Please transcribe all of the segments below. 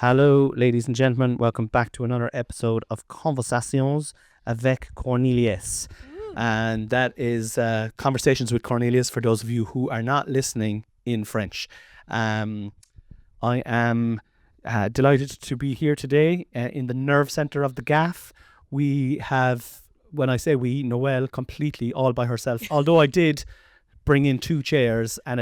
Hello, ladies and gentlemen. Welcome back to another episode of Conversations avec Cornelius. And that is Conversations with Cornelius for those of you who are not listening in French. I am delighted to be here today in the nerve centre of the gaff. We have, when I say we, Noelle completely all by herself. Although I did bring in two chairs and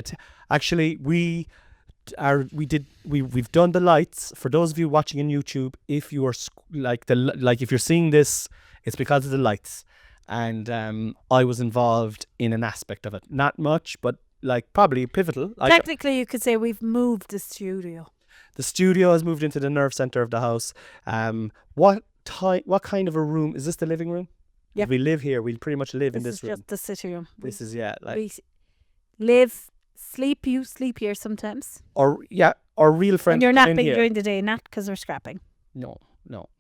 we've done the lights. For those of you watching on YouTube, if you are if you're seeing this, it's because of the lights. And I was involved in an aspect of it, not much, but probably pivotal. Technically, you could say we've moved the studio. The studio has moved into the nerve center of the house. What kind of a room is this? The living room? Yep. We live here. We pretty much live in this room. This is just the sitting room. This is we live. Sleep, you sleep here sometimes. Or real friends. And you're napping during the day, not because we're scrapping. No,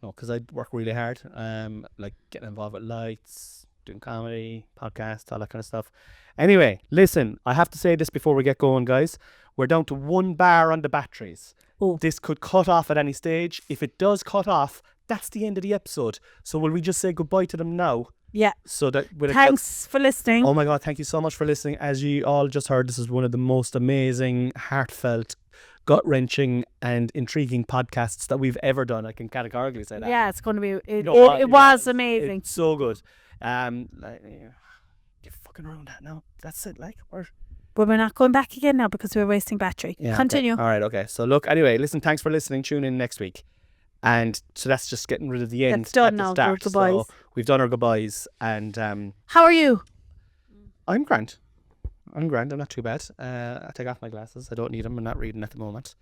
because I work really hard. Getting involved with lights, doing comedy, podcasts, all that kind of stuff. Anyway, listen, I have to say this before we get going, guys. We're down to 1 bar on the batteries. Oh. This could cut off at any stage. If it does cut off, that's the end of the episode. So will we just say goodbye to them now? Yeah. So that thanks for listening. Oh my God, thank you so much for listening. As you all just heard, this is one of the most amazing, heartfelt, gut-wrenching and intriguing podcasts that we've ever done. I can categorically say that. Yeah, it's going to be it was amazing. It's so good. Get fucking around that now. That's it, But we're not going back again now because we're wasting battery. Yeah, continue. Okay. All right, okay. So look, anyway, listen, thanks for listening. Tune in next week. And so that's just getting rid of the end. That's done at the now. start. Goodbyes. So we've done our goodbyes, and how are you? I'm grand. I'm not too bad. I take off my glasses. I don't need them. I'm not reading at the moment.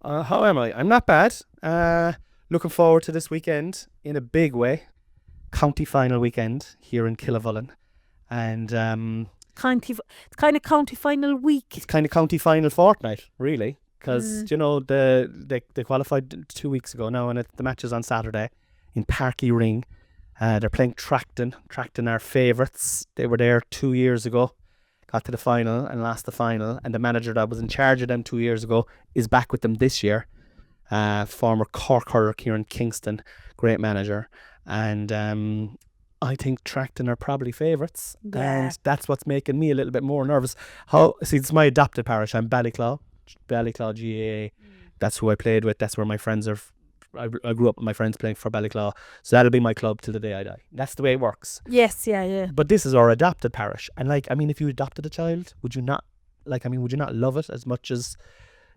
How am I? I'm not bad. Looking forward to this weekend in a big way. County final weekend here in Killavullen, and it's kind of county final week. It's kind of county final fortnight, really. Because, they qualified 2 weeks ago now, and the match is on Saturday in Parky Ring. They're playing Tracton. Tracton are favourites. They were there 2 years ago, got to the final and lost the final. And the manager that was in charge of them 2 years ago is back with them this year. Former Cork hurler Kieran Kingston, great manager. And I think Tracton are probably favourites. Yeah. And that's what's making me a little bit more nervous. It's my adopted parish. I'm Ballyclaw GAA. That's who I played with. That's where my friends are. I grew up with my friends playing for Ballyclaw, so that'll be my club till the day I die. That's the way it works. Yes, yeah. But this is our adopted parish, and if you adopted a child, would you not love it as much as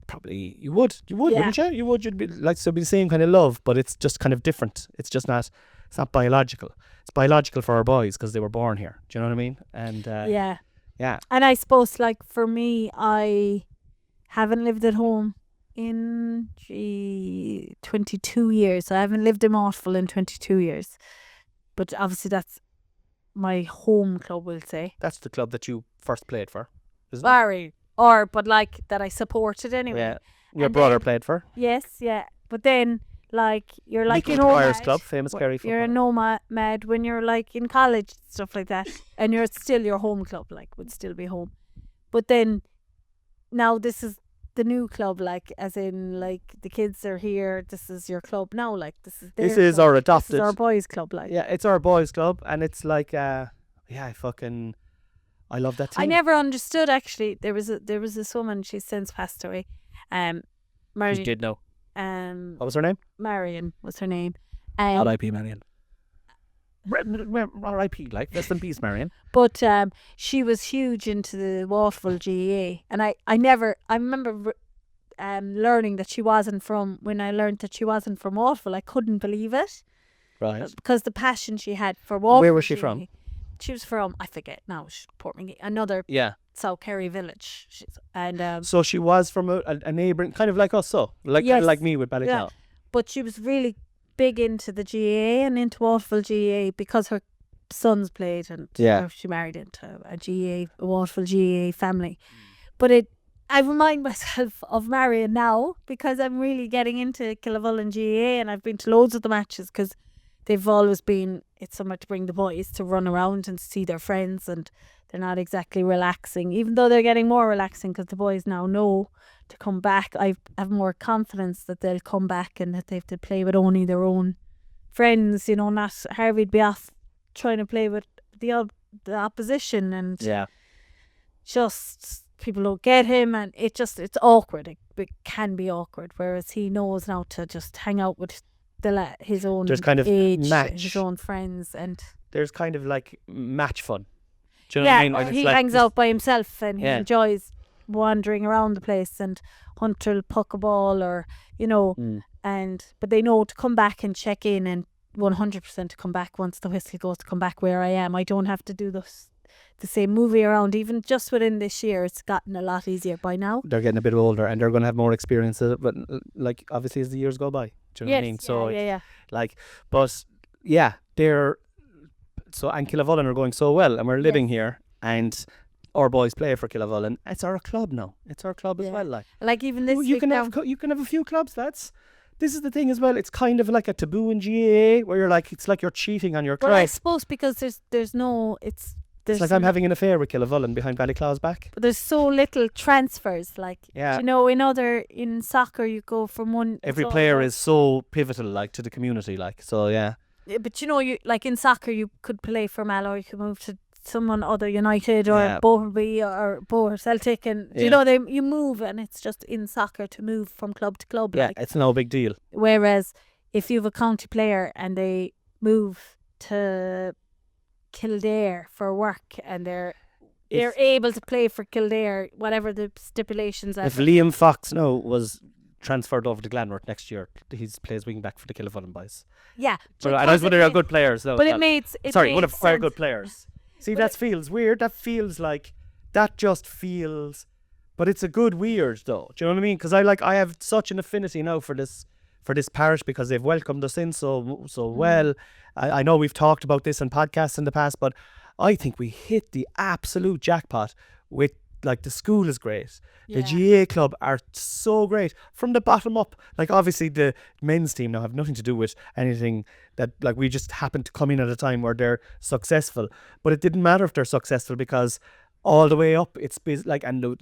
probably you would? You would, wouldn't you? You would. You'd be so be the same kind of love, but it's just kind of different. It's just not. It's not biological. It's biological for our boys because they were born here. Do you know what I mean? And yeah. And I suppose for me, I haven't lived at home in 22 years. I haven't lived in Mortville in 22 years. But obviously that's my home club, we'll say. That's the club that you first played for, isn't it? Barry. But that I supported anyway. Yeah. Your brother played for. Yes, yeah. But then you're Nicholas a nomad. Dwyer's club, famous Kerry football. You're a nomad when you're in college, stuff like that. And you're still your home club, would still be home. But then now this is the new club, as in the kids are here. This is your club now. This is their This is club. our adopted. This is our boys' club. Yeah, it's our boys' club, and it's I love that team. I never understood actually. There was this woman. She's since passed away. Marion. You did know. What was her name? Marion was her name. R.I.P. Marion. R.I.P. Rest in peace, Marion. But she was huge into the Waterville GAA, and I remember learning that she wasn't from. When I learned that she wasn't from Waterville, I couldn't believe it. Right. Because the passion she had for Waterville. Where was she GAA, from? She was from, I forget now, Portmagee, another South Kerry village. So she was from a neighbouring, kind of like us, yes, like me with Ballyclaw. Yeah. But she was really big into the GAA and into Waterville GAA because her sons played, and she married into a Waterville GAA family. But I remind myself of Marion now because I'm really getting into Killavullen GAA, and I've been to loads of the matches because they've always been, it's somewhere to bring the boys to run around and see their friends, and they're not exactly relaxing, even though they're getting more relaxing because the boys now know to come back. I have more confidence that they'll come back and that they have to play with only their own friends, not Harvey'd be off trying to play with the opposition, and just people don't get him, and it's awkward. It can be awkward, whereas he knows now to just hang out with his own There's kind of age, match. his own friends, and there's kind of like match fun. Do you know what I mean? He hangs out by himself and he enjoys wandering around the place, and Hunter will puck a ball or but they know to come back and check in, and 100% to come back once the whistle goes, to come back where I am. I don't have to do the same movie around. Even just within this year, it's gotten a lot easier by now. They're getting a bit older and they're going to have more experience, but like obviously as the years go by, do you know what I mean? So and Killavullen are going so well, and we're living here, and our boys play for Killavullen. It's our club now. It's our club as well. Like even this you can have a few clubs. This is the thing as well. It's kind of like a taboo in GAA where you're like, it's like you're cheating on your club. Well, I suppose because there's no, it's like I'm having an affair with Killavullen behind Ballyclaw's back. But there's so little transfers. In soccer you go from one. Every player is so pivotal, to the community, so yeah. But you like in soccer you could play for Mallow, you could move to someone other United or Boherby or Celtic, and you move, and it's just in soccer to move from club to club. It's no big deal. Whereas if you have a county player and they move to Kildare for work and they're able to play for Kildare, whatever the stipulations are. If Liam Fox was transferred over to Glanworth next year, he plays wing back for the Killavullen boys. Yeah, but I know they are good players though. But one of very good players. See, that feels weird. That feels like just feels, but it's a good weird though. Do you know what I mean? Because I have such an affinity now for this parish because they've welcomed us in so well. I know we've talked about this on podcasts in the past, but I think we hit the absolute jackpot with the school is great. The GAA club are so great from the bottom up. Obviously the men's team now have nothing to do with anything that we just happened to come in at a time where they're successful. But it didn't matter if they're successful because all the way up it's and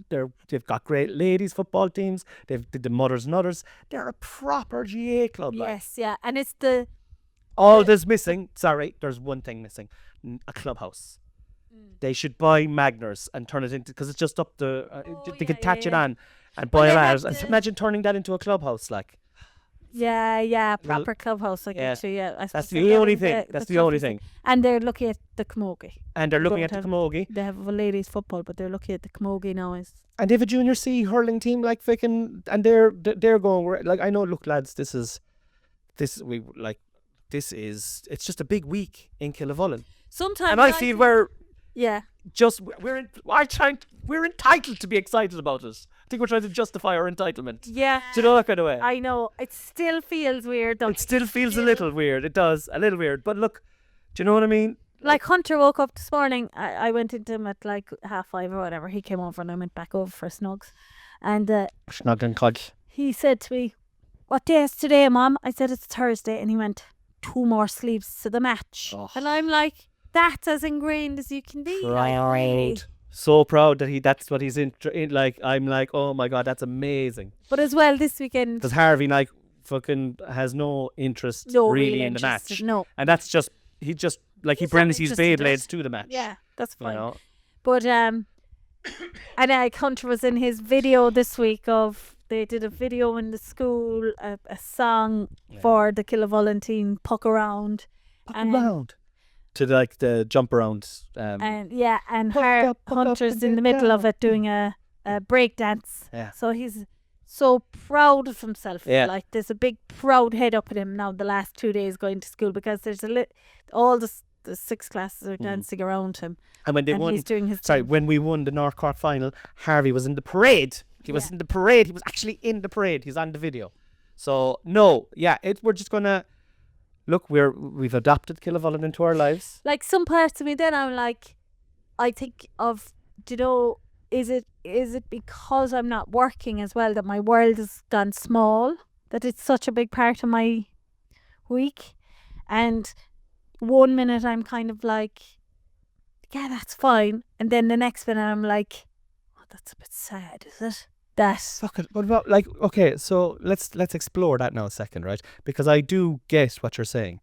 they've got great ladies football teams. They've the mothers and others. They're a proper GAA club. Yes, and it's there's missing. Sorry, there's one thing missing: a clubhouse. They should buy Magners and turn it into, because it's just up they could attach it on and buy it out. And imagine turning that into a clubhouse, proper clubhouse. That's the only thing. That's the only thing. And they're looking at the Camogie. They have a ladies football, but they're looking at the Camogie now. And they have a junior C hurling team and they're going I know. Look, lads, it's just a big week in Killavullen. Sometimes, and I feel we're we're entitled to be excited about it. I think we're trying to justify our entitlement. Yeah. Do you know that kind of way? I know. It still feels weird though. It still feels a little weird. It does. A little weird. But look, do you know what I mean? Hunter woke up this morning. I went into him at 5:30 or whatever. He came over and I went back over for snugs. And snug and cudge. He said to me, "What day is today, Mom?" I said, "It's Thursday." And he went, 2 more sleeps to the match. Oh. And I'm like, that's as ingrained as you can be. Proud. So proud that that's what he's in. I'm like, oh my God, that's amazing. But as well this weekend, because Harvey fucking has no interest really in the match. No. And that's just he brings his Beyblades to the match. Yeah, that's fine. But and Hunter was in his video this week they did a video in the school, a song for the Killavullen team, Puck Around. To the jump around. And Hunter's in the middle of it doing a break dance. Yeah. So he's so proud of himself. Yeah. There's a big proud head up at him now the last 2 days going to school, because there's all the 6 classes are dancing around him. And when he's doing his when we won the North Cork final, Harvey was in the parade. He was in the parade. He was actually in the parade. He's on the video. So we're just gonna look. We've adopted Killavullen into our lives. Some parts of me, then I'm I think of, is it because I'm not working as well that my world has gone small, that it's such a big part of my week, and 1 minute I'm kind of yeah, that's fine. And then the next minute I'm like, oh, that's a bit sad, is it? That Fuck it. What about, like, okay, so let's explore that now a second, right? Because I do get what you're saying.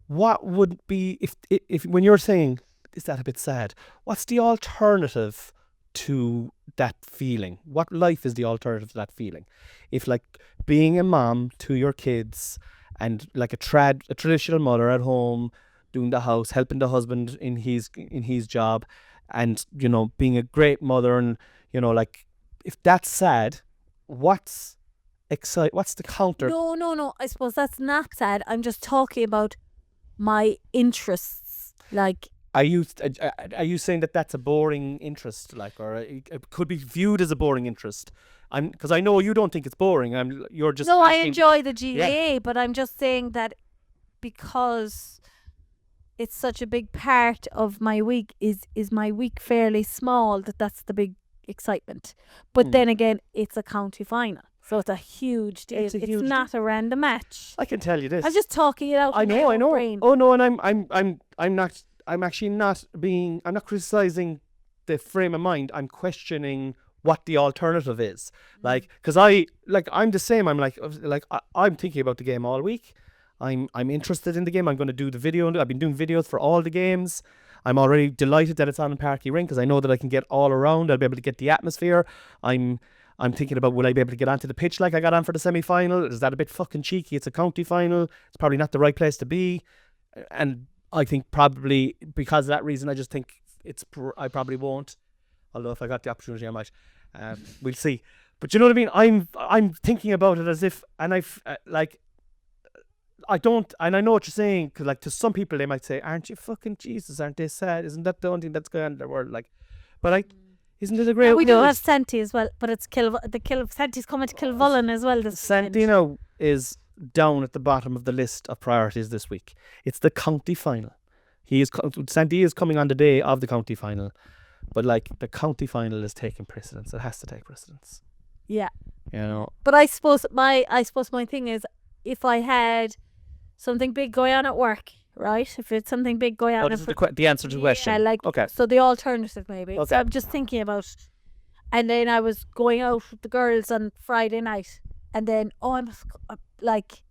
What would be, if when you're saying, is that a bit sad? What's the alternative to that feeling? What life is the alternative to that feeling? If, like, being a mom to your kids and like a traditional mother at home, doing the house, helping the husband in his job, and, you know, being a great mother, and, you know, like, if that's sad, what's the counter? no. I suppose that's not sad. I'm just talking about my interests. Like, Are you saying that that's a boring interest, like, or it could be viewed as a boring interest? Because I know you don't think it's boring. You're just no, I asking- enjoy the GAA, but I'm just saying that because it's such a big part of my week, is my week fairly small, that's the big excitement. But then again, it's a county final, so it's a huge deal. It's a huge not a random match. I can tell you this. I'm just talking it out. I in my know. own brain. Oh no, and I'm not. I'm actually not being. I'm not criticizing the frame of mind. I'm questioning what the alternative is. Like, because I'm the same. I'm I'm thinking about the game all week. I'm interested in the game. I'm going to do the video. I've been doing videos for all the games. I'm already delighted that it's on in Parky Ring because I know that I can get all around. I'll be able to get the atmosphere. I'm thinking about, will I be able to get onto the pitch like I got on for the semi-final? Is that a bit fucking cheeky? It's a county final. It's probably not the right place to be. And I think probably because of that reason, I just think I probably won't. Although if I got the opportunity, I might. We'll see. But you know what I mean? I'm thinking about it as if, and I don't, and I know what you're saying, because, like, to some people they might say, aren't you fucking Jesus, aren't they sad? Isn't that the only thing that's going on in the world? Like, but isn't it a great... We do have Santee as well, but it's Santee's coming to Killavullen as well this weekend. Santino is down at the bottom of the list of priorities this week. It's the county final. Santee is coming on the day of the county final, but, like, the county final is taking precedence. It has to take precedence. Yeah. You know. But I suppose my thing is, if I had something big going on at work, right? If it's something big going on, This is the answer to the question. Yeah, like, okay. So the alternative maybe. Okay. So I'm just thinking about, and then I was going out with the girls on Friday night, and then I'm like,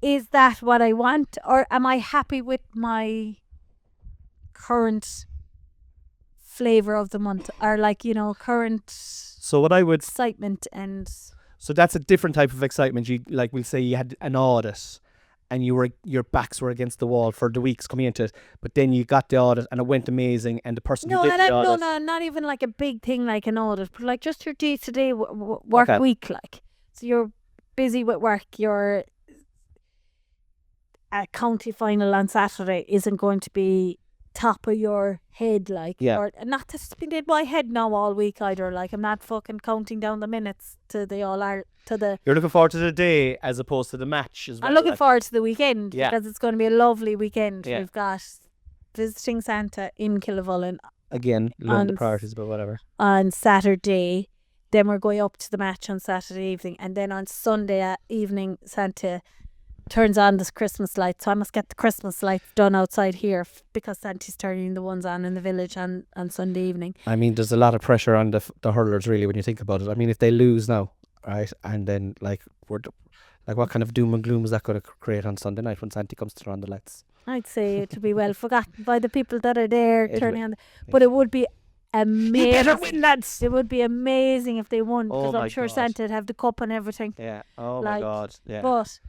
is that what I want, or am I happy with my current flavor of the month, or, like, you know, current So what I would... excitement? And So that's a different type of excitement. You, like, we'll say you had an audit and your backs were against the wall for the weeks coming into it, but then you got the audit and it went amazing, and the person who did the audit... No, not even like a big thing like an audit, but like just your day-to-day work week, like. So you're busy with work, you're a county final on Saturday isn't going to be top of your head, like. Yeah. Or not to spin in my head now all week either, like. I'm not fucking counting down the minutes to the You're looking forward to the day as opposed to the match as well. I'm looking forward to the weekend, Yeah. because it's going to be a lovely weekend. Yeah. We've got visiting Santa in Killavullen Again, love the on priorities, but whatever. on Saturday. Then we're going up to the match on Saturday evening, and then on Sunday evening Santa turns on this Christmas light, so I must get the Christmas lights done outside here because Santa's turning the ones on in the village on Sunday evening. I mean, there's a lot of pressure on the hurlers, really, when you think about it. I mean, if they lose now, right, and then, like, what kind of doom and gloom is that going to create on Sunday night when Santa comes to turn on the lights? I'd say it would be well forgotten by the people that are there It turning will. on. But it would be amazing. You better win, lads! It would be amazing if they won, because Oh I'm my sure God. Santa'd have the cup and everything. Yeah. Oh Like, my God. Yeah. But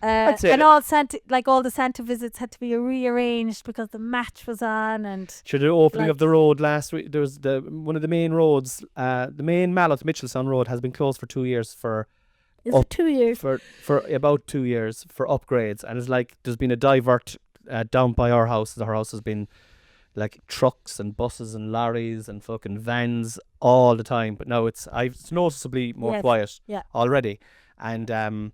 I'd say and that- all Santa, like all the Santa visits had to be rearranged because the match was on, and Sure, the opening like- of the road last week, there was one of the main roads, the main Mallet Mitchelson Road has been closed for 2 years is Up it 2 years? for about 2 years for upgrades, and it's like there's been a divert down by our house. Our house has been like trucks and buses and lorries and fucking vans all the time, but now it's noticeably more Yes, quiet yeah. already, and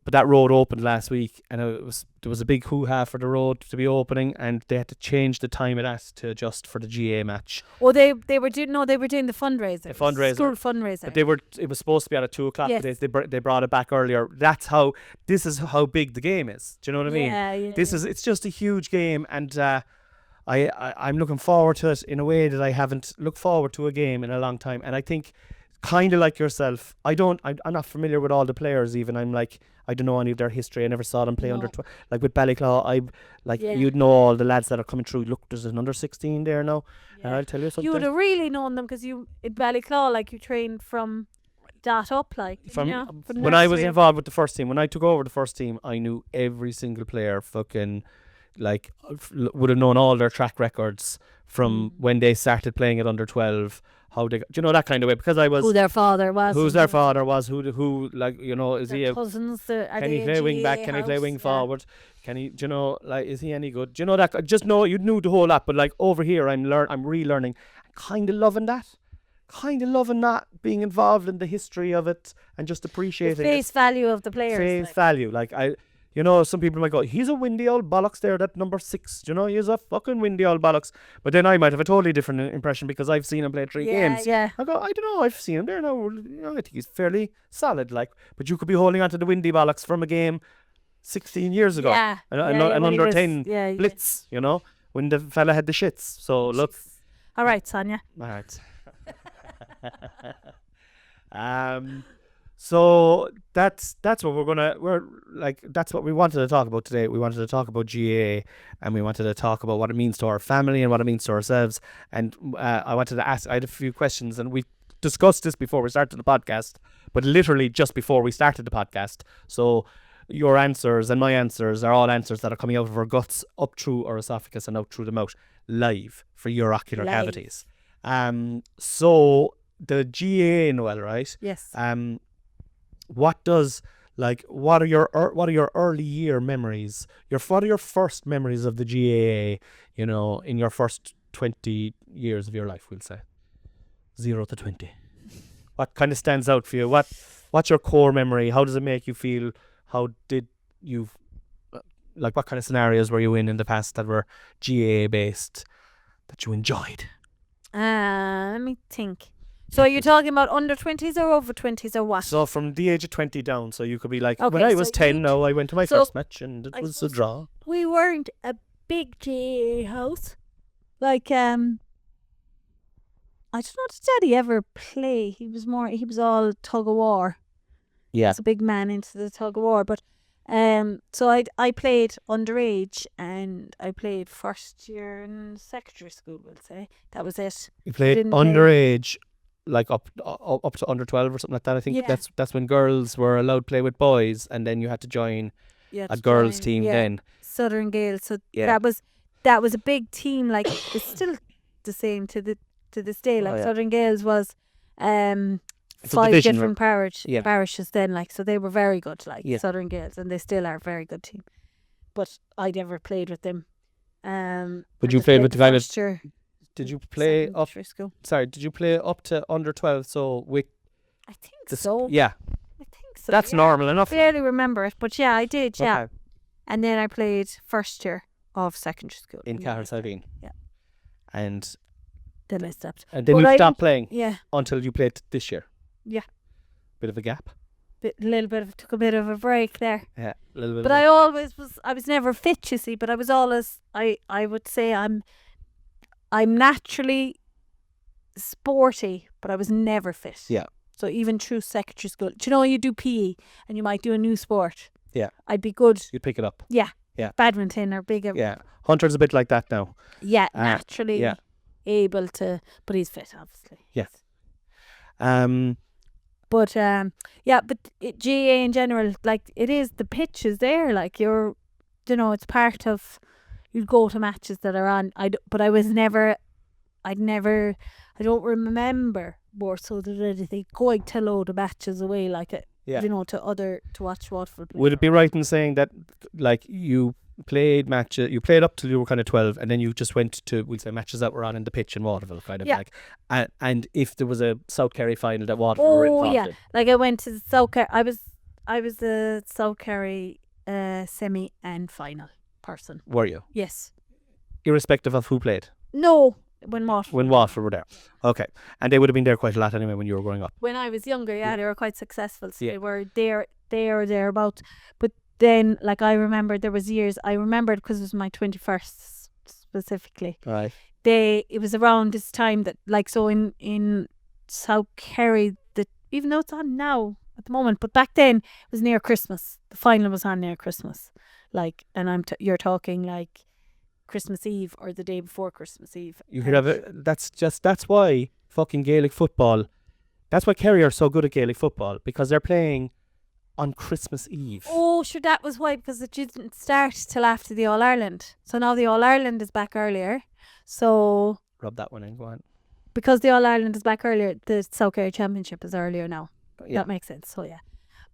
but that road opened last week, and there was a big hoo-ha for the road to be opening, and they had to change the time of that to adjust for the GA match. Well, they were doing the fundraiser. The fundraiser. School fundraiser. But it was supposed to be at 2:00. Yes. They brought it back earlier. This is how big the game is. Do you know what I mean? Yeah, yeah. It's just a huge game, and I'm looking forward to it in a way that I haven't looked forward to a game in a long time. And I think, kind of like yourself, I'm not familiar with all the players even. I'm like, I don't know any of their history. I never saw them play under 12. Like with Ballyclaw, you'd know all the lads that are coming through. Look, there's an under 16 there now. And I'll tell you something. You would have really known them because you, in Ballyclaw, like you trained from that up, like. From when I was involved with the first team, when I took over the first team, I knew every single player fucking, like, would have known all their track records from when they started playing at under 12. How they, that kind of way, because I was who their father was, who's their father was, who like, is he a cousins? Can he play wing back? Can he play wing forward? Can he, like, is he any good? That? Just know you knew the whole lot, but like over here, I'm relearning, kind of loving that, being involved in the history of it and just appreciating the face value of the players. Face value, like some people might go, he's a windy old bollocks there, that number 6, he's a fucking windy old bollocks. But then I might have a totally different impression because I've seen him play 3 games. Yeah. I go, I don't know, I've seen him there now. I think he's fairly solid, like. But you could be holding on to the windy bollocks from a game 16 years ago. Yeah. An under 10 blitz, when the fella had the shits. So look. All right, Sonia. All right. So that's what that's what we wanted to talk about today. We wanted to talk about GAA, and we wanted to talk about what it means to our family and what it means to ourselves. And I wanted to ask, I had a few questions, and we discussed this before we started the podcast, but literally just before we started the podcast. So your answers and my answers are all answers that are coming out of our guts, up through our esophagus and out through the mouth, live for your ocular cavities. So the GAA, Noelle, right? Yes. What are your early year memories? What are your first memories of the GAA, in your first 20 years of your life, we'll say? 0 to 20. What kind of stands out for you? What's your core memory? How does it make you feel? How did you, what kind of scenarios were you in the past that were GAA based that you enjoyed? Let me think. So are you talking about under 20s or over 20s or what? So from the age of 20 down, so you could be like, when I was 10, I went to my first match and it was a draw. We weren't a big GAA house. Like, I don't know, did Daddy ever play? He was all tug of war. Yeah. He's a big man into the tug of war. But, so I played underage and I played first year in secondary school, we'll say. That was it. You played underage, like up to under 12 or something like that. I think that's when girls were allowed to play with boys, and then you had to join a girls team then. Southern Gales. So that was a big team. Like, it's still the same to this day. Like, Southern Gales was 5 different parishes then. Like, so they were very good. Like Southern Gales, and they still are a very good team. But I never played with them. But you played with the kind of. Did you play up? School. Sorry, did you play up to under 12? So with. I think so. Yeah. I think so. That's normal enough. I barely remember it, but I did. Yeah. Okay. And then I played first year of secondary school in Cahersalveen. Yeah. And then I stopped. And then you stopped playing. Yeah. Until you played this year. Yeah. Bit of a gap. Took a bit of a break there. Yeah, a little bit. But I was never fit, you see. But I was always, I would say I'm naturally sporty, but I was never fit. Yeah. So even through secondary school, do you know, you do PE and you might do a new sport. Yeah. I'd be good. You'd pick it up. Yeah. Yeah. Badminton or bigger. Yeah. Hunter's a bit like that now. Yeah, naturally able to, but he's fit, obviously. Yeah. But GAA in general, like, it is, the pitch is there, like, it's part of, you'd go to matches that are on, but I don't remember more so than anything going to load of matches away like it, to watch Waterford play. Would it be right in saying that, like, you played up till you were kind of 12, and then you just went to, we'll say, matches that were on in the pitch in Waterville, kind of like, and if there was a South Kerry final that Waterville were involved in. Like, I went to the South Kerry, I was the South Kerry semi and final person. Were you? Yes. Irrespective of who played? No, when Waterford were there. Okay. And they would have been there quite a lot anyway when you were growing up. When I was younger, they were quite successful, so they were there or thereabouts. But then, like, I remember there was years, I remembered because it was my 21st specifically. Right. It was around this time that, like, so in South Kerry, even though it's on now at the moment, but back then it was near Christmas. The final was on near Christmas, like, and you're talking like Christmas Eve or the day before Christmas Eve. You could have that's why fucking Gaelic football. That's why Kerry are so good at Gaelic football, because they're playing on Christmas Eve. Oh, sure, that was why, because it didn't start till after the All Ireland. So now the All Ireland is back earlier. So Rub that one in. Go on. because the All Ireland is back earlier, the South Kerry Championship is earlier now. Yeah. That makes sense. So yeah,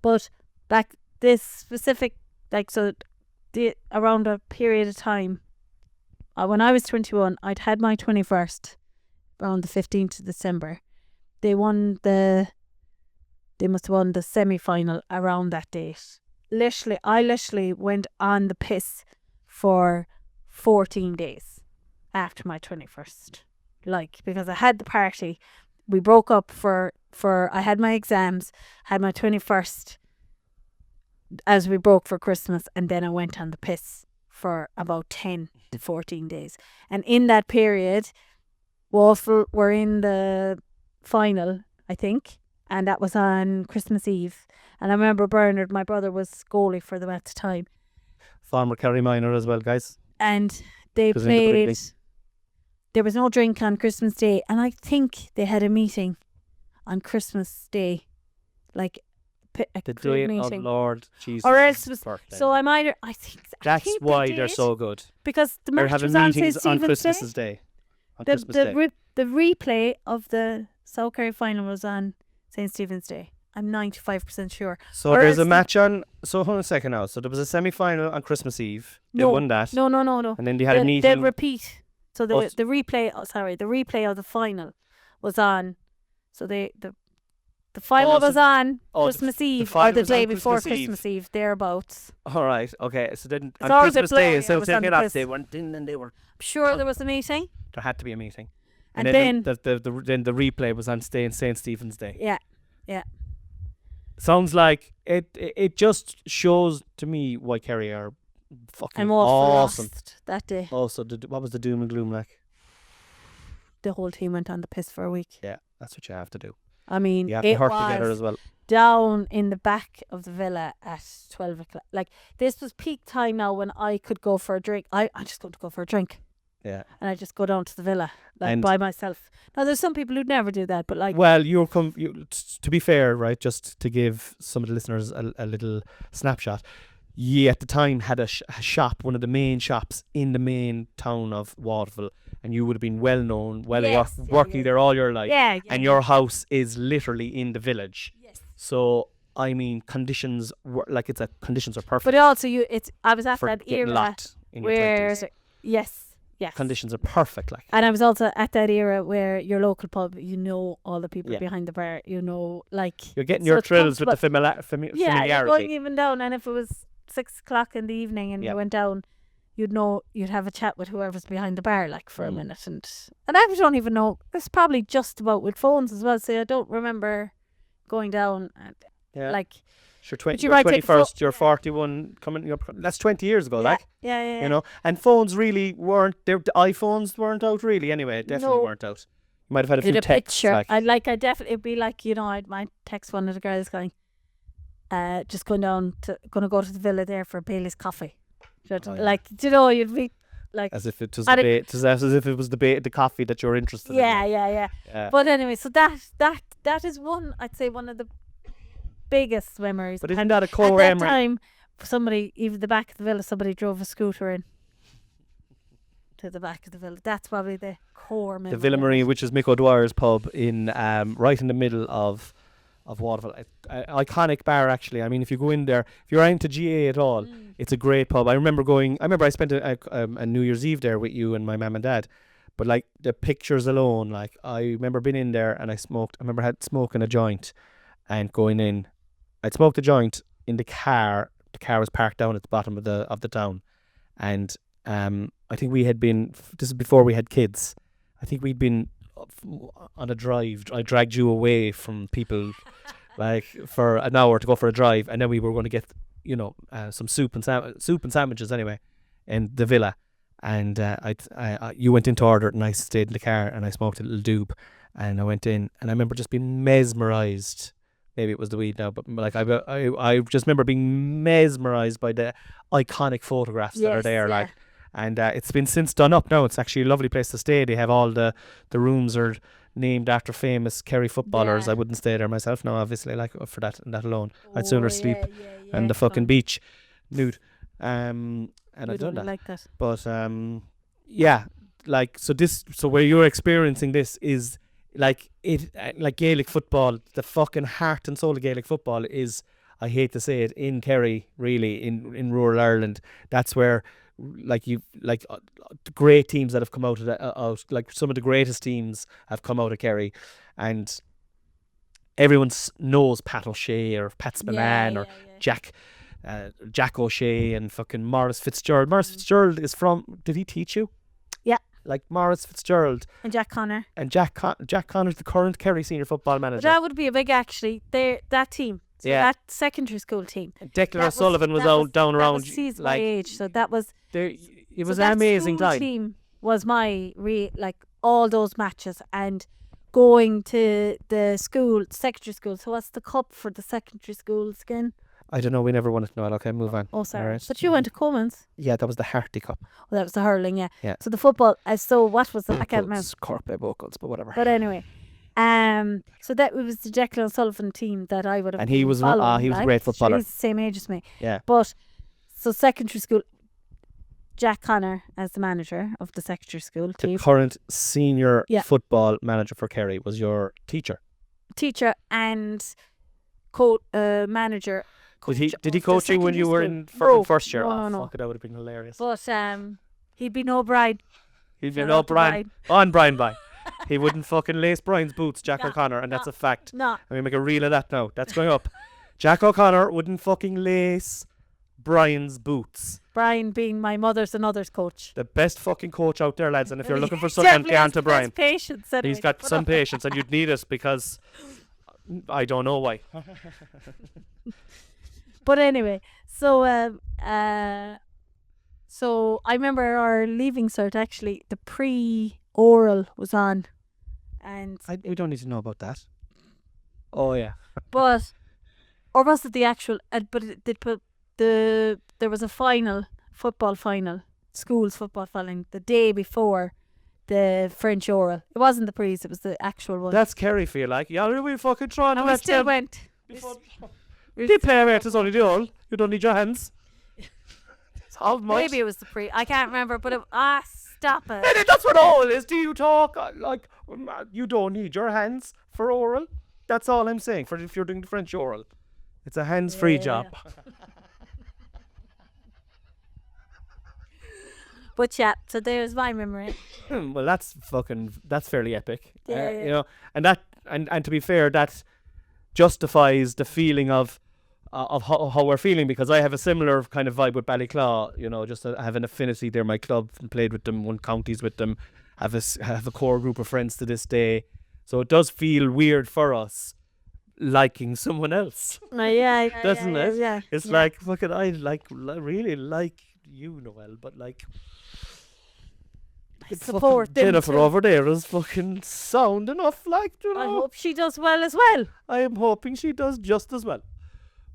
but back this specific, like, so around a period of time, when I was 21, I'd had my 21st around the 15th of December. They must have won the semi-final around that date. I literally went on the piss for 14 days after my 21st. Like, because I had the party, we broke up for I had my exams, had my 21st as we broke for Christmas, and then I went on the piss for about 10 to 14 days. And in that period, Waterford were in the final, I think, and that was on Christmas Eve. And I remember Bernard, my brother, was goalie for them at the time. Former Kerry minor as well, guys. And they played. There was no drink on Christmas Day, and I think they had a meeting on Christmas Day, like a meeting. Oh Lord Jesus! Or else was birthday. so I think That's why they're so good. Because the They're match having was on meetings St. on Stephen's Christmas Day. The replay of the South Kerry final was on St. Stephen's Day. I'm 95% sure. So there's a match on. So hold on a second now. So there was a semi-final on Christmas Eve. They won that. No. And then they had a meeting. The repeat. So the replay. The replay of the final was on. So the final was on Christmas Eve or the day before Christmas Eve, thereabouts. All right. Okay. So then on Christmas Day, so they went in and they were. I'm sure there was a meeting. There had to be a meeting. And then the replay was on St. Stephen's Day. Yeah. Sounds like it just shows to me why Kerry are fucking awesome that day. Also, what was the doom and gloom like? The whole team went on the piss for a week. Yeah, that's what you have to do. I mean, you have to hurt together as well. Down in the back of the villa at 12 o'clock. Like, this was peak time now when I could go for a drink. I just go to go for a drink. Yeah. And I just go down to the villa, like, by myself. Now, there's some people who'd never do that, but like... Well, to be fair, right, just to give some of the listeners a little snapshot, you at the time had a shop, one of the main shops in the main town of Waterville, and you would have been well known, working there all your life. And your house is literally in the village. Yes. So, I mean, conditions are perfect. But also, I was at that era where... Yes. Conditions are perfect, like. And I was also at that era where your local pub, all the people behind the bar, like... You're getting your thrills with the familiarity. Yeah, you're going even down, and if it was 6 o'clock in the evening and you went down, you'd have a chat with whoever's behind the bar, like, for a minute. And I don't even know, it's probably just about with phones as well, so I don't remember going down, like... Sure, you're 21st, you're 41, coming up. That's 20 years ago, like. Yeah. You know, and phones really weren't. The iPhones weren't out really. Anyway, definitely weren't out. You might have had a few texts. Picture. I'd definitely it'd be like, I'd might text one of the girls going, just going to go to the villa there for Bailey's coffee. Like, you'd be like, as if it was the coffee that you're interested in. Yeah. But anyway, so that is one, I'd say, one of the biggest memories. But isn't that a core memory? At that time, somebody, even the back of the villa, somebody drove a scooter in to the back of the villa. That's probably the core memory. The Villa Marie, which is Mick O'Dwyer's pub in right in the middle of Waterville. Iconic bar, actually. I mean, if you go in there, if you're into GAA at all, it's a great pub. I remember I spent a New Year's Eve there with you and my mum and dad. But like the pictures alone, like I remember being in there and I remember smoking a joint and going in. I'd smoked a joint in the car. The car was parked down at the bottom of the town, and I think we had been. This is before we had kids. I think we'd been on a drive. I dragged you away from people, like, for an hour to go for a drive, and then we were going to get some soup and sandwiches anyway, in the villa. And you went in to order it, and I stayed in the car and I smoked a little doob, and I went in, and I remember just being mesmerised. Maybe it was the weed now, but like I just remember being mesmerised by the iconic photographs that are there. Like, and it's been since done up now. It's actually a lovely place to stay. They have all the rooms are named after famous Kerry footballers. Yeah. I wouldn't stay there myself now, obviously, like for that alone. I'd sooner sleep yeah, on the fucking beach, nude. And We I've done don't that. like that. But yeah, like so where you're experiencing this is like like Gaelic football. The fucking heart and soul of Gaelic football is, I hate to say it, in Kerry, really, in rural Ireland. That's where like you like the great teams that have come out of like some of the greatest teams have come out of Kerry, and everyone knows Pat O'Shea or Pat Spillane or Jack O'Shea and fucking Maurice Fitzgerald. Maurice Fitzgerald is from. Did he teach you? Yeah. Like Maurice Fitzgerald And Jack Connor. and Jack Connor's the current Kerry senior football manager. But that would be a big, actually. That team. So that secondary school team. Declan O'Sullivan was out down around. He's my age, so that was. It was an amazing that time. Team was my like all those matches and going to the secondary school. So what's the cup for the secondary schools again? I don't know. We never won it. Noel. Okay, move on. Oh, sorry. Right. But you went to Comans. Yeah, that was the Harty Cup. Well, that was the hurling, yeah. Yeah. So the football. So what was it? I can't remember. Cork by vocals, but whatever. But anyway, so that was the Declan O'Sullivan team that I would have. And he was following, a great footballer. He's the same age as me. Yeah. But so secondary school, Jack Connor as the manager of the secondary school team. The current senior football manager for Kerry was your teacher. Teacher and manager. Did he coach you when you were in first year? No. Fuck it, that would have been hilarious. But he'd be no Brian. He'd be no Brian. On Brian by. He wouldn't fucking lace Brian's boots, Jack O'Connor, and that's a fact. No. I'm going to make a reel of that now. That's going up. Jack O'Connor wouldn't fucking lace Brian's boots. Brian being my mother's and others coach. The best fucking coach out there, lads. And if you're looking for someone, get to Brian. Patience, anyway. He's got some patience, and you'd need it because I don't know why. But anyway, so so I remember our leaving cert, actually, the pre-oral was on, and we don't need to know about that. Oh yeah. But or was it the actual? But it did put there was a football final, school's football final, the day before the French oral. It wasn't the pre's; it was the actual one. That's Kerry for you, like. Yeah, we fucking trying to. And we still went. They play mate, it's only the all. You don't need your hands. It's all much. Maybe it was the pre. I can't remember, but stop it. Hey, that's what all is. Do you talk like you don't need your hands for oral? That's all I'm saying. For if you're doing the French oral, it's a hands-free job. But yeah, so there's my memory. Well, that's fairly epic. Yeah. You know, and to be fair, that justifies the feeling of how we're feeling, because I have a similar kind of vibe with Ballyclaw. You know, just I have an affinity. They're my club and played with them, won counties with them. Have a core group of friends to this day. So it does feel weird for us liking someone else. Doesn't it? Yeah. It's like fucking I really like you, Noelle, but like support them Jennifer too. over there is fucking sound enough, like, you know. I hope she does well as well. I am hoping she does just as well.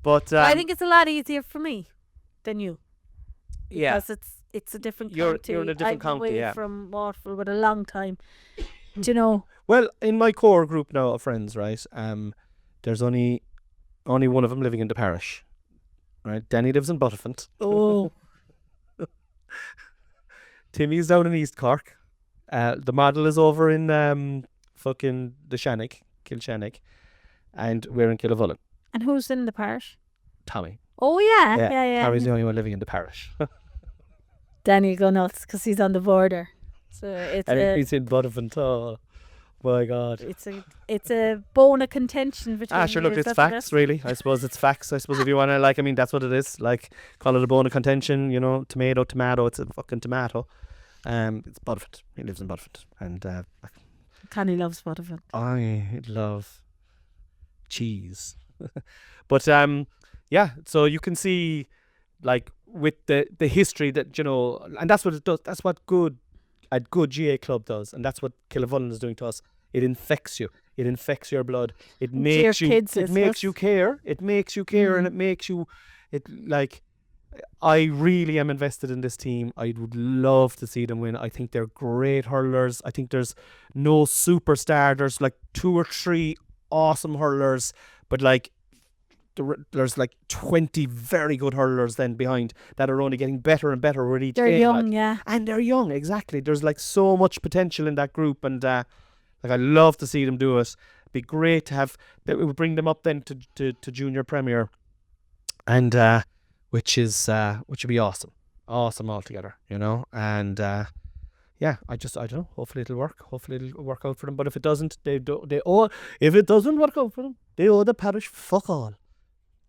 But I think it's a lot easier for me than you. Yeah. Because it's a different You're county. in a different I've county, been away yeah. from Waterford with a long time. Do you know? Well, in my core group now of friends, right, there's only one of them living in the parish. Right? Danny lives in Butterfont. Oh. Timmy's down in East Cork. The model is over in fucking the Shannock, Kilshannock, and we're in Killavullen. And who's in the parish? Tommy. Oh yeah. Tommy's the only one living in the parish. Danny go nuts because he's on the border. So it's and he's in Butterfont. Oh my God. It's a bone of contention between. Sure. Look, you, it's facts, really. I suppose it's facts. I suppose if you want to, that's what it is. Like, call it a bone of contention. You know, tomato. It's a fucking tomato. It's Butterfont. He lives in Butterfont, and Connie loves Butterfont. I love cheese. But yeah, so you can see like with the history that, you know, and that's what it does. That's what a good GA club does, and that's what Killavullen is doing to us. It infects you. It infects your blood. It makes you. kids, It makes you care. It makes you care, and it makes you. It like. I really am invested in this team. I would love to see them win. I think they're great hurlers. I think there's no superstar. There's like 2 or 3 awesome hurlers, but like there's like 20 very good hurlers then behind that are only getting better and better with each They're game. young, like. yeah. And they're young, exactly. There's like so much potential in that group, and like I love to see them do it. It'd be great to have that. We would bring them up then to junior premier, and which would be awesome altogether, you know. And yeah, I don't know. Hopefully it'll work. Hopefully it'll work out for them. But if it doesn't, if it doesn't work out for them, they owe the parish fuck all.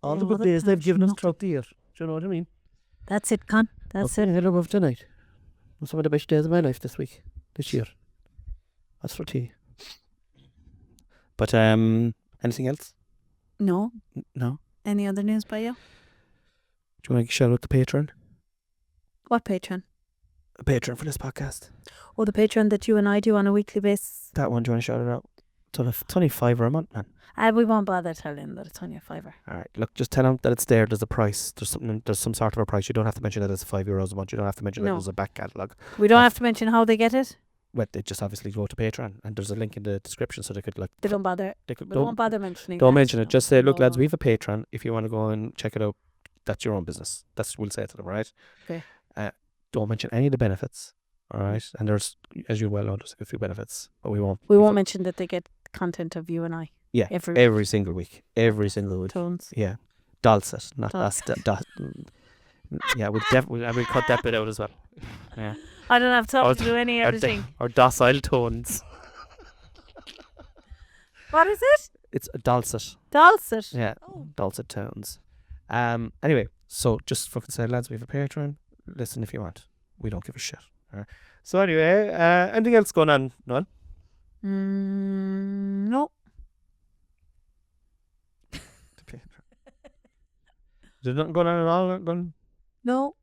All the good days they've given us throughout the year. Do you know what I mean? That's it, Con. That's it. Hello of tonight. Some of the best days of my life this year. That's for tea. But anything else? No. No. Any other news by you? Do you want to shout out the patron? What patron? A patron for this podcast. Oh, the patron that you and I do on a weekly basis. That one, do you want to shout it out? It's only £5 a month, man. We won't bother telling him that it's only a £5. Alright, look, just tell him that it's there. There's a price. There's some sort of a price. You don't have to mention that it's €5 a month. You don't have to mention that there's a back catalogue. We don't have to mention how they get it. Well, they just obviously go to Patreon, and there's a link in the description, so they could like. They don't bother. They could, We won't bother mentioning. Don't that, mention it. Just say, look, lads, No. we have a Patreon. If you want to go and check it out, that's your own business. That's what we'll say to them, right? Okay. Don't mention any of the benefits, all right? And there's, as you well know, there's a few benefits, but we won't. We won't mention that they get content of you and I. Yeah, every single week. Every single week. Tones. Yeah. Dulcet, not that. Yeah, we'll cut that bit out as well. Yeah. I don't have time to do any editing. Or docile tones. What is it? It's a dulcet. Dulcet. Yeah, dulcet tones. Anyway, so just fucking say, lads, we have a Patreon. Listen if you want. We don't give a shit. So anyway, anything else going on, Noelle? No. Is there nothing going on at all? No.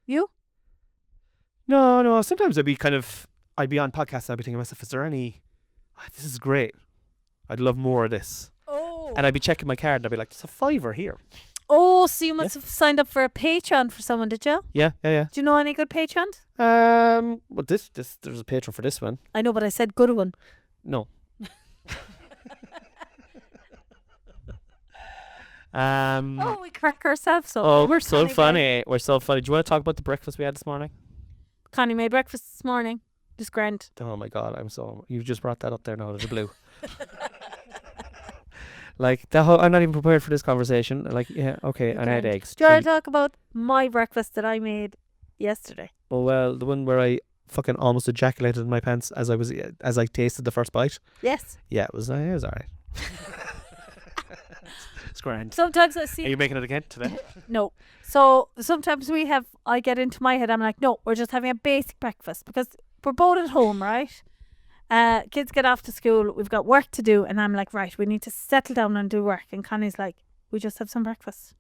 You? No. Sometimes I'd be on podcasts and I'd be thinking to myself, is there any, this is great. I'd love more of this. Oh. And I'd be checking my card and I'd be like, there's a £5 here. Oh, so you must have signed up for a Patreon for someone, did you? Yeah. Do you know any good Patreons? Well, this there's a Patreon for this one. I know, but I said good one. No. We crack ourselves up. Oh, We're so funny. We're so funny. Do you want to talk about the breakfast we had this morning? Connie made breakfast this morning. Just grand. Oh my God, you've just brought that up there now out of the blue. Like the whole, I'm not even prepared for this conversation. Like, yeah, okay, and I had eggs. Do you want to talk about my breakfast that I made yesterday? Oh well, the one where I fucking almost ejaculated in my pants as I tasted the first bite. Yes. Yeah, it was alright. It's grand. Sometimes I see. Are you making it again today? No. So sometimes I get into my head, I'm like, no, we're just having a basic breakfast because we're both at home, right? Kids get off to school, we've got work to do, and I'm like, right, we need to settle down and do work. And Connie's like, we just have some breakfast.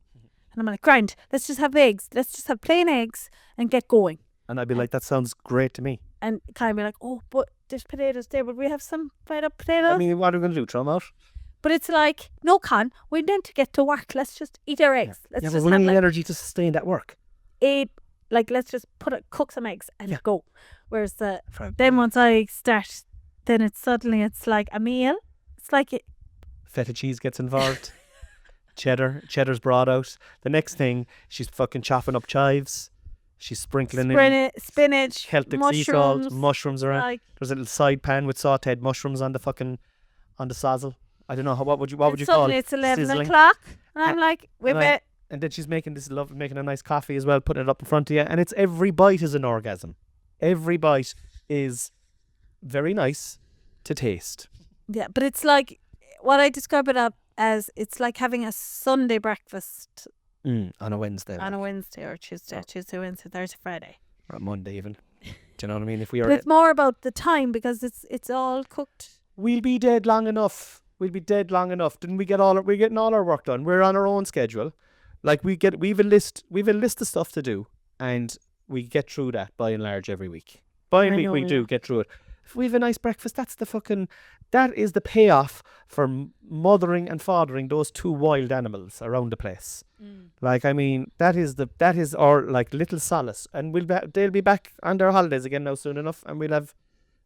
And I'm like, grand, let's just have eggs. Let's just have plain eggs and get going. And I'd be like, that sounds great to me. And Connie be like, oh, but there's potatoes there. Would we have some fried up potatoes? I mean, what are we going to do? Throw them out? But it's like, no, Con, we're meant to get to work. Let's just eat our eggs. Let's but just we have need energy to sustain that work. let's just cook some eggs and go. Whereas then once I start, then it's like a meal. It's like feta cheese gets involved. Cheddar's brought out. The next thing, she's fucking chopping up chives. She's sprinkling in spinach, Celtic sea salt, mushrooms around. There's a little side pan with sautéed mushrooms on the sazzle. I don't know what would you call it? Suddenly it's 11 o'clock, and I'm like, wait a minute. And then she's making a nice coffee as well, putting it up in front of you, and it's every bite is an orgasm. Every bite is very nice to taste. Yeah, but it's like what I describe it as. It's like having a Sunday breakfast on a Wednesday. On a Wednesday or Tuesday, Wednesday, Thursday, Friday, or a Monday even. Do you know what I mean? But it's more about the time because it's all cooked. We'll be dead long enough. We're getting all our work done. We're on our own schedule. Like we've a list of stuff to do, and we get through that by and large every week. By and week we do get through it. If we have a nice breakfast, that is the payoff for mothering and fathering those two wild animals around the place. Like, I mean, that is our like little solace, and they'll be back on their holidays again now soon enough, and we'll have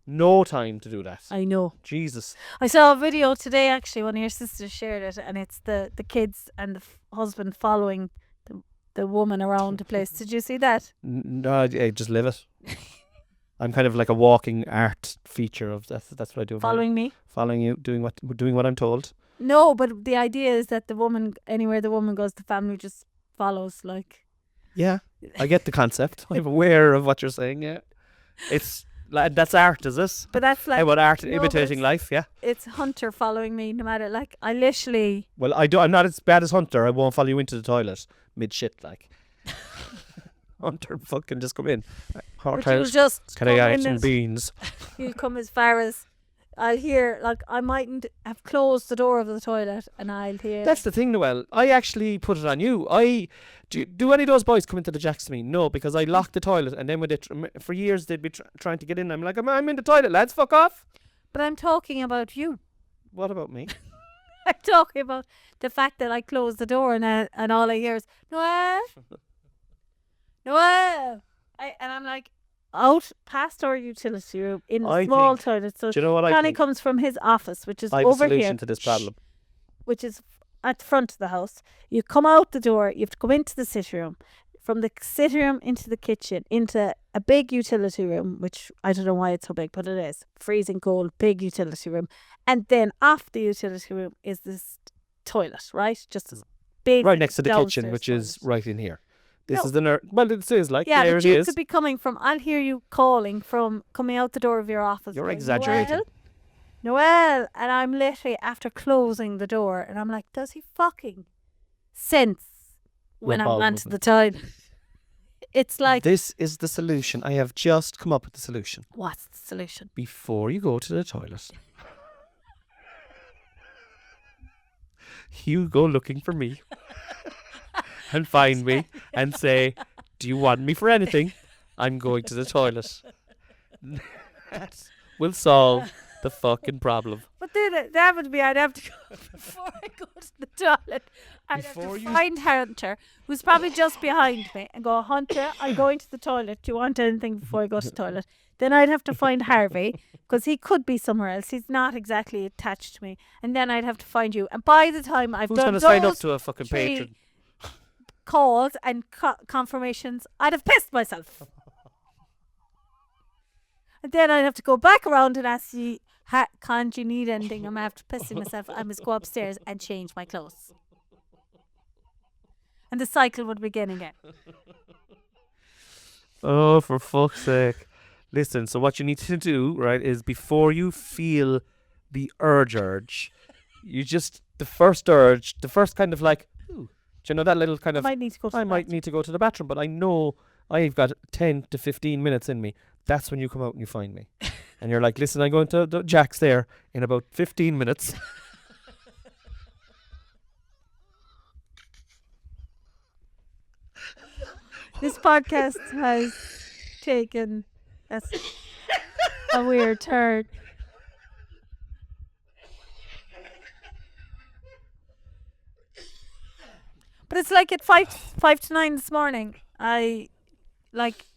no time to do that. I know. Jesus. I saw a video today, actually, one of your sisters shared it, and it's the kids and the husband following the woman around the place. Did you see that? No, I just live it. I'm kind of like a walking art feature of that. That's what I do. Following me? Following you, doing what I'm told. No, but the idea is that the woman, anywhere the woman goes, the family just follows, like. Yeah, I get the concept. I'm aware of what you're saying, yeah. That's art, is this? But that's like... what art imitating life, yeah. It's Hunter following me, no matter, like, I literally... Well, I'm not as bad as Hunter. I won't follow you into the toilet mid-shit, like. Hunter fucking just come in. But you'll just can I get some beans? You'll come as far as I'll hear, like, I mightn't have closed the door of the toilet and I'll hear. That's the thing, Noelle. I actually put it on you. Do any of those boys come into the jacks to me? No, because I locked the toilet, and then when for years they'd be trying to get in. I'm like, I'm in the toilet, lads, fuck off. But I'm talking about you. What about me? I'm talking about the fact that I closed the door and all I hear is, Noelle. Noelle. And I'm like, out past our utility room in a small toilet. So do you know what Connie comes from his office, which is I have over a solution here, to this problem. which is at the front of the house. You come out the door, you have to go into the sitting room. From the sitting room into the kitchen, into a big utility room, which I don't know why it's so big, but it is. Freezing cold, big utility room. And then off the utility room is this toilet, right? Just as big. Right next to the kitchen, which is right in here. This is the well, it is like, yeah, there but it you is. could be coming from, I'll hear you calling from coming out the door of your office. You're exaggerating. Noelle, and I'm literally after closing the door, and I'm like, does he fucking sense when I'm onto the toilet? It's like, this is the solution. I have just come up with the solution. What's the solution? Before you go to the toilet, you go looking for me and find me and say, do you want me for anything? I'm going to the toilet. That will solve the fucking problem. But then that would be, I'd have to go before I go to the toilet. I'd have to find Hunter, who's probably just behind me, and go, Hunter, I'm going to the toilet. Do you want anything before I go to the toilet? Then I'd have to find Harvey, because he could be somewhere else. He's not exactly attached to me. And then I'd have to find you. And by the time I've done those sign up to a fucking patron calls and confirmations, I'd have pissed myself. And then I'd have to go back around and ask you, can't you need anything? I'm after pissing myself. I must go upstairs and change my clothes. And the cycle would begin again. Oh, for fuck's sake. Listen, so what you need to do, right, is before you feel the urge, you just, the first kind of like, ooh, do you know that little kind of, I might need to go to the bathroom, but I know I've got 10 to 15 minutes in me. That's when you come out and you find me. And you're like, listen, I'm going to the Jack's there in about 15 minutes. This podcast has taken a weird turn. But it's like at 5 to 9 this morning, the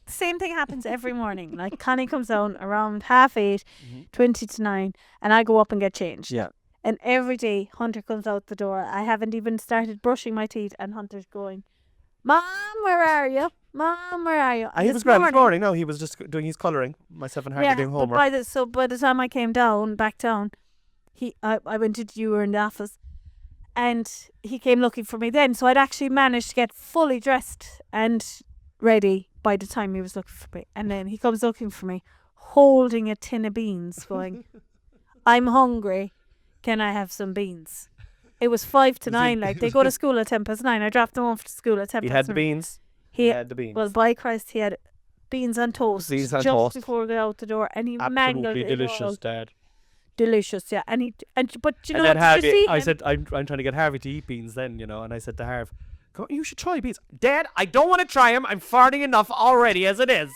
same thing happens every morning. Like, Connie comes down around 8:30, 20 to 9, and I go up and get changed. Yeah. And every day, Hunter comes out the door. I haven't even started brushing my teeth, and Hunter's going, Mom, where are you? Mom, where are you? He was grand this morning. No, he was just doing his colouring. Myself and Harry doing homework. But by the time I came back down, I went into you were in the office, and he came looking for me then. So I'd actually managed to get fully dressed and ready by the time he was looking for me. And then he comes looking for me, holding a tin of beans, going, I'm hungry. Can I have some beans? It was 5 to 9. Like, they go to school at 10:9. I dropped them off to school at 10:9. He had the beans. He had the beans. Well, by Christ, he had beans on toast. Beans on just toast. Before we got out the door, and he mangled it. Absolutely delicious, Dad. Delicious, yeah. But you know, and then Harvey, you see, I said, I'm trying to get Harvey to eat beans then, you know, and I said to Harv, You should try beans. Dad, I don't want to try them. I'm farting enough already as it is.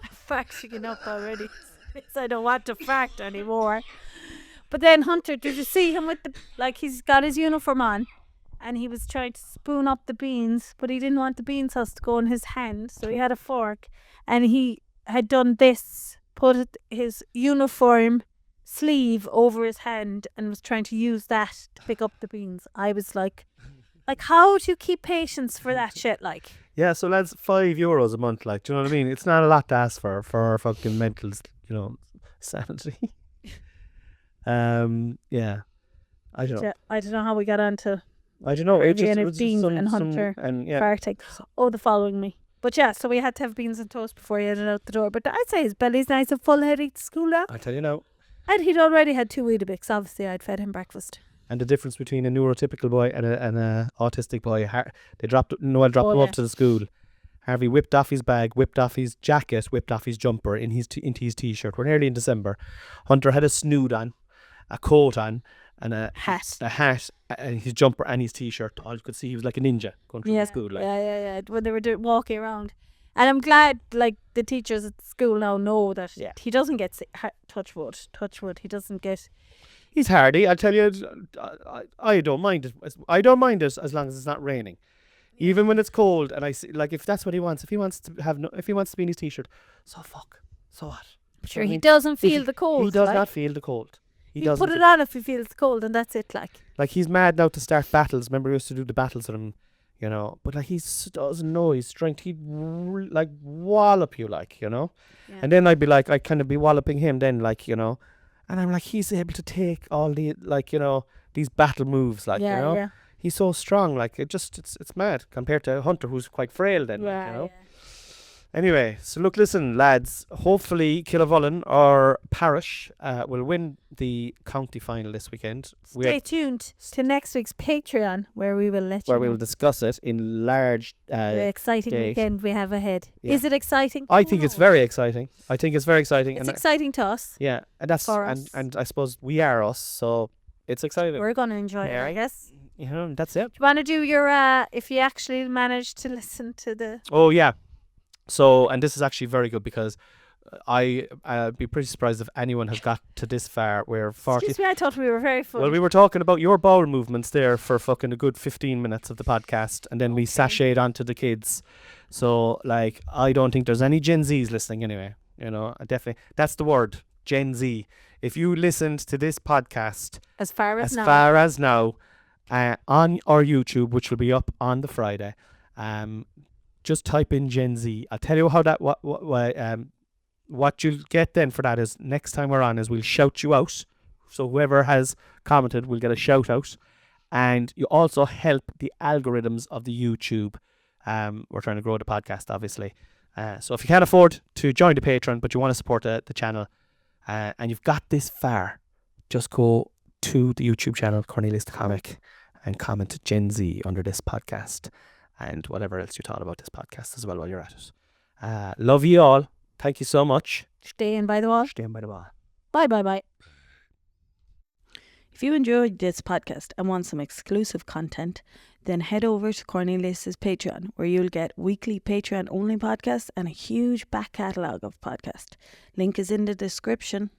I'm farting enough already. I don't want to fart anymore. But then Hunter, did you see him with he's got his uniform on and he was trying to spoon up the beans, but he didn't want the bean sauce to go in his hand, so he had a fork and he had done this, put his uniform sleeve over his hand and was trying to use that to pick up the beans. I was like, how do you keep patience for that shit? Yeah, so lads, €5 a month, do you know what I mean? It's not a lot to ask for our fucking mental, sanity. Yeah, I don't know. I don't know how we got onto. I don't know. It was beans just and Hunter farting. The following me. But yeah, so we had to have beans and toast before he headed out the door. But I'd say his belly's nice and full heading to school now. I tell you now. And he'd already had 2 Weetabix. Obviously, I'd fed him breakfast. And the difference between a neurotypical boy and a autistic boy, Noelle dropped him up to the school. Harvey whipped off his bag, whipped off his jacket, whipped off his jumper into his t-shirt. We're nearly in December. Hunter had a snood on, a coat on, and a hat, and his jumper and his t-shirt. All you could see, he was like a ninja going through the school. Yeah. When they were walking around. And I'm glad, the teachers at the school now know that he doesn't get sick. Touch wood. He doesn't get... He's hardy. I'll tell you, I don't mind it. I don't mind it as long as it's not raining. Even when it's cold, and I see, if that's what he wants, if he wants to be in his t-shirt, so what? Sure, he doesn't feel the cold. He does not feel the cold. He put it on if he feels cold, and that's it. He's mad now to start battles. Remember, we used to do the battles with him, But he doesn't know his strength. He'd wallop you, Yeah. And then I'd kind of be walloping him. Then, And I'm he's able to take all the these battle moves, Yeah. He's so strong, it's mad compared to Hunter, who's quite frail then, Yeah. Anyway, so listen, lads, hopefully Killavullen, our parish, will win the county final this weekend. Stay tuned to next week's Patreon, where we will let you know. We will discuss it in large the exciting weekend we have ahead. Yeah. Is it exciting? I think it's very exciting. It's exciting to us. Yeah, and that's for us. And I suppose we are us, so it's exciting. We're going to enjoy it, I guess. That's it. Do you want to do your, if you actually managed to listen to the... Oh, yeah. So, and this is actually very good because I'd be pretty surprised if anyone has got to this far where 40... Excuse me, I thought we were very funny. Well, we were talking about your bowel movements there for fucking a good 15 minutes of the podcast, and then we sashayed onto the kids. So, I don't think there's any Gen Zs listening anyway. Definitely. That's the word, Gen Z. If you listened to this podcast... As far as now... on our YouTube, which will be up on the Friday, just type in Gen Z. I'll tell you how that what you'll get then for that is next time we're on is we'll shout you out. So whoever has commented will get a shout out, and you also help the algorithms of the YouTube. We're trying to grow the podcast, obviously. So if you can't afford to join the Patreon, but you want to support the channel, and you've got this far, just go to the YouTube channel Cornelius the Comic and comment Gen Z under this podcast and whatever else you thought about this podcast as well while you're at it. Love you all. Thank you so much. Stay in by the wall. Bye. If you enjoyed this podcast and want some exclusive content, then head over to Cornelius's Patreon, where you'll get weekly Patreon only podcasts and a huge back catalogue of podcasts. Link is in the description.